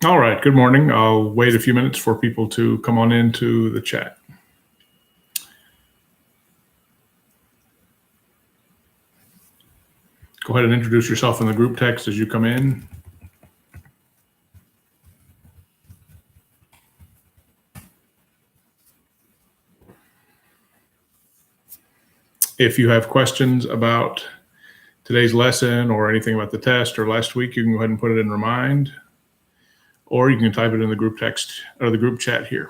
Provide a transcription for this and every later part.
All right, good morning. I'll wait a few minutes for people to come on into the chat. Go ahead and introduce yourself in the group text as you come in. If you have questions about today's lesson or anything about the test or last week, you can go ahead and put it in Remind, or you can type it in the group text or the group chat here.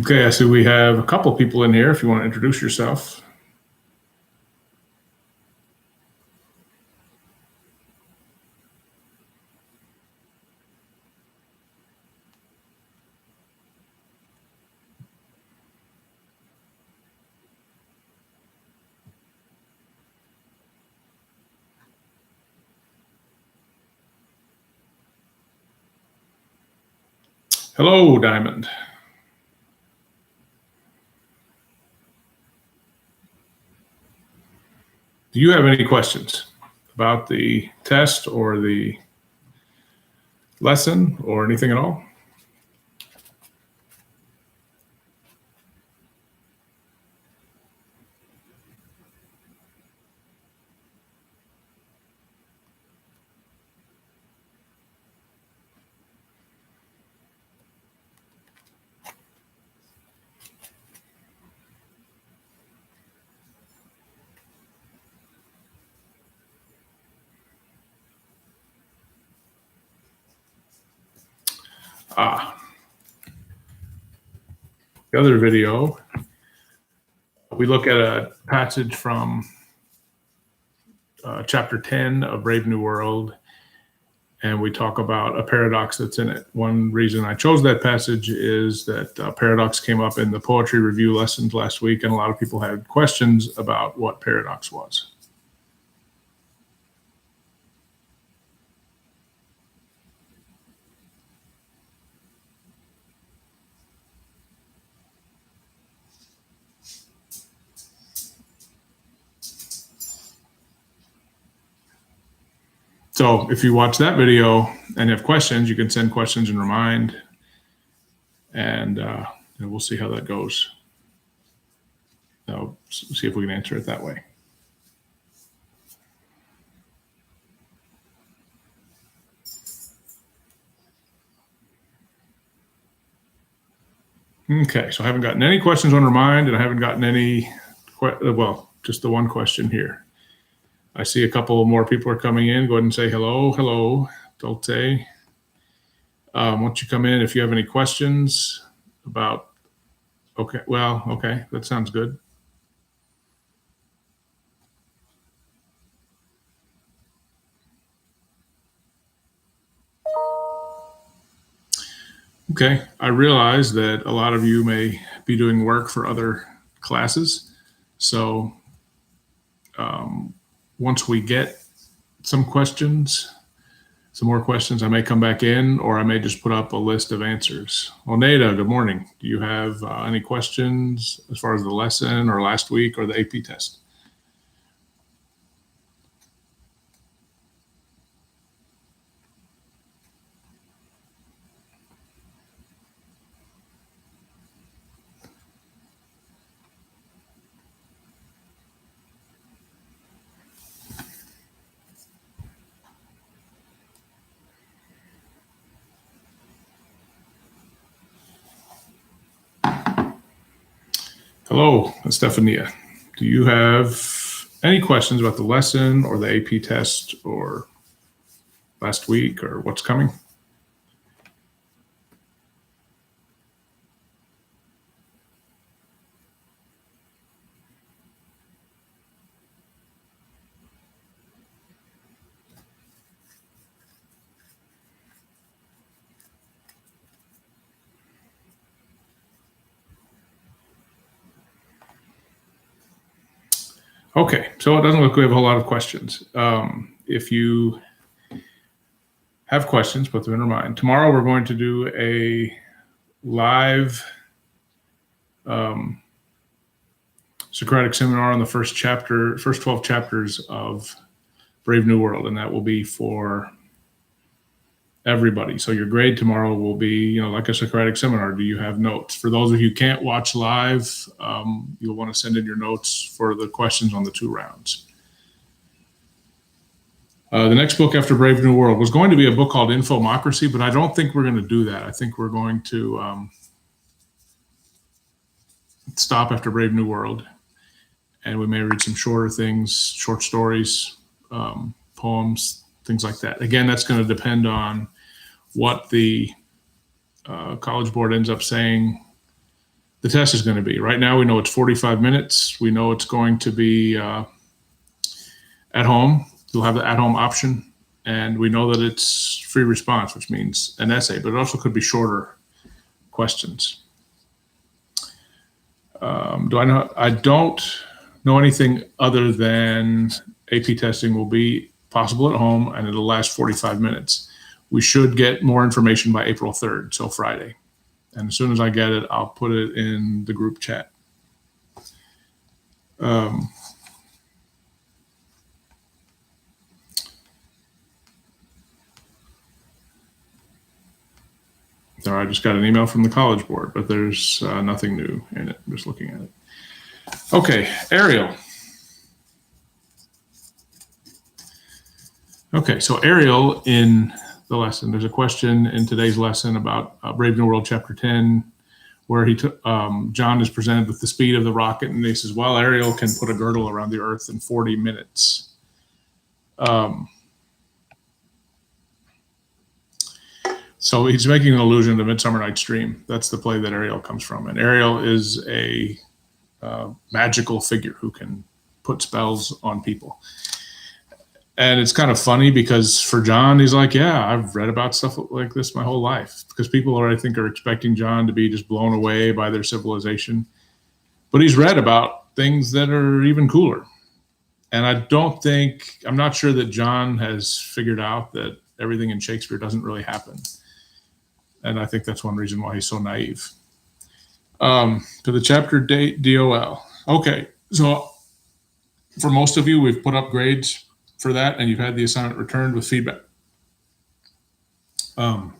Okay, I see we have a couple people in here if you want to introduce yourself. Hello, Diamond. Do you have any questions about the test or the lesson or anything at all? The other video, we look at a passage from chapter 10 of Brave New World, and we talk about a paradox that's in it. One reason I chose that passage is that paradox came up in the poetry review lessons last week, and a lot of people had questions about what paradox was. So if you watch that video and have questions, you can send questions in Remind, and we'll see how that goes. So see if we can answer it that way. Okay, so I haven't gotten any questions on Remind, and I haven't gotten any, well, just the one question here. I see a couple more people are coming in. Go ahead and say hello. Hello, Dolte. Once you come in, if you have any questions about, okay, well, okay, that sounds good. Okay, I realize that a lot of you may be doing work for other classes. So once we get some questions, some more questions, I may come back in, or I may just put up a list of answers. Oneida, good morning. Do you have any questions as far as the lesson or last week or the AP test? Hello, Estefania. Do you have any questions about the lesson or the AP test or last week or what's coming? Okay, so it doesn't look like we have a whole lot of questions. If you have questions, put them in your mind. Tomorrow we're going to do a live Socratic seminar on the first 12 chapters of Brave New World, and that will be for everybody. So your grade tomorrow will be, like a Socratic seminar. Do you have notes? For those of you who can't watch live, you'll want to send in your notes for the questions on the 2 rounds. The next book after Brave New World was going to be a book called Infomocracy, but I don't think we're going to do that. I think we're going to stop after Brave New World, and we may read some shorter things, short stories, poems, things like that. Again, that's going to depend on what the College Board ends up saying the test is going to be. Right now, we know it's 45 minutes. We know it's going to be at home. You'll have the at-home option, and we know that it's free response, which means an essay, but it also could be shorter questions. I don't know anything other than AP testing will be possible at home, and it'll last 45 minutes. We should get more information by April 3rd, so Friday. And as soon as I get it, I'll put it in the group chat. I just got an email from the College Board, but there's nothing new in it. I'm just looking at it. Okay, Ariel. Okay, so Ariel in the lesson, there's a question in today's lesson about Brave New World chapter 10, where John is presented with the speed of the rocket, and he says, well, Ariel can put a girdle around the earth in 40 minutes. So he's making an allusion to Midsummer Night's Dream. That's the play that Ariel comes from. And Ariel is a magical figure who can put spells on people. And it's kind of funny because for John, he's like, yeah, I've read about stuff like this my whole life. Because people I think are expecting John to be just blown away by their civilization. But he's read about things that are even cooler. And I'm not sure that John has figured out that everything in Shakespeare doesn't really happen. And I think that's one reason why he's so naive. To the chapter date, DOL. Okay, so for most of you, we've put up grades for that, and you've had the assignment returned with feedback. The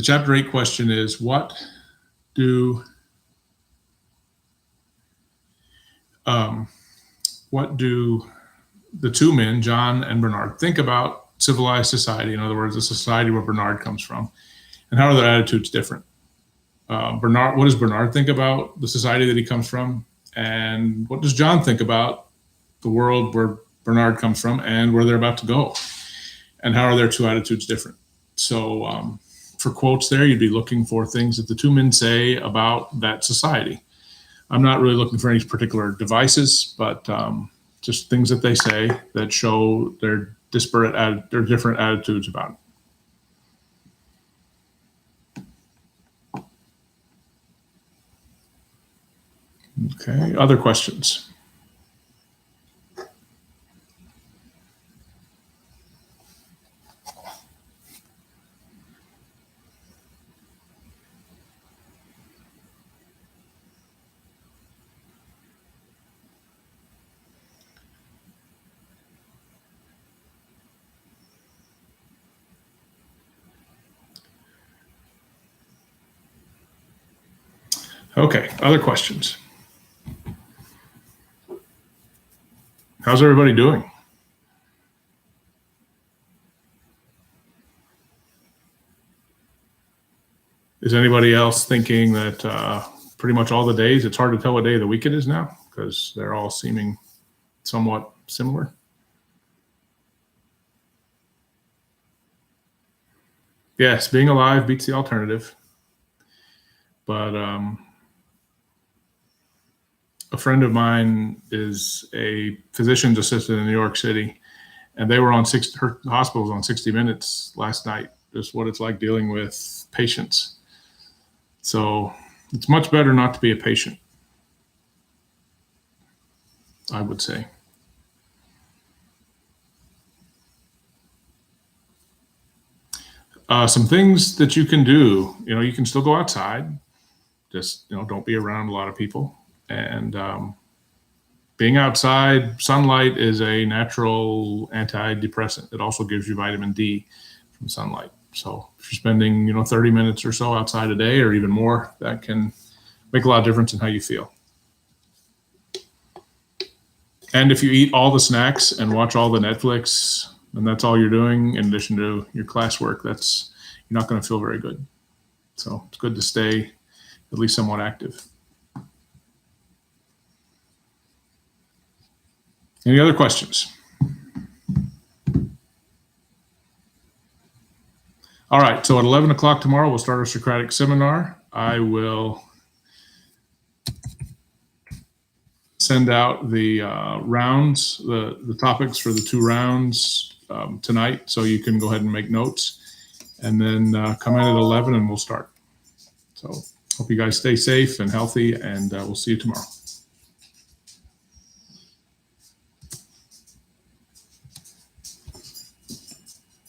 chapter 8 question is, what do the 2 men, John and Bernard, think about civilized society? In other words, the society where Bernard comes from, and how are their attitudes different? What does Bernard think about the society that he comes from? And what does John think about the world where Bernard comes from and where they're about to go? And how are their 2 attitudes different? So for quotes there, you'd be looking for things that the 2 men say about that society. I'm not really looking for any particular devices, but just things that they say that show their different attitudes about it. Okay, other questions? Okay, other questions? How's everybody doing? Is anybody else thinking that pretty much all the days. It's hard to tell what day of the week it is now because they're all seeming somewhat similar. Yes, being alive beats the alternative. But a friend of mine is a physician's assistant in New York City, and they were on her hospital was on 60 Minutes last night, just what it's like dealing with patients. So it's much better not to be a patient, I would say. Some things that you can do, you can still go outside, just, don't be around a lot of people. And being outside, sunlight is a natural antidepressant. It also gives you vitamin D from sunlight. So if you're spending, 30 minutes or so outside a day or even more, that can make a lot of difference in how you feel. And if you eat all the snacks and watch all the Netflix, and that's all you're doing in addition to your classwork, you're not going to feel very good. So it's good to stay at least somewhat active. Any other questions? All right, so at 11 o'clock tomorrow, we'll start our Socratic seminar. I will send out the rounds, the topics for the 2 rounds tonight, so you can go ahead and make notes. And then come in at 11 and we'll start. So hope you guys stay safe and healthy, and we'll see you tomorrow.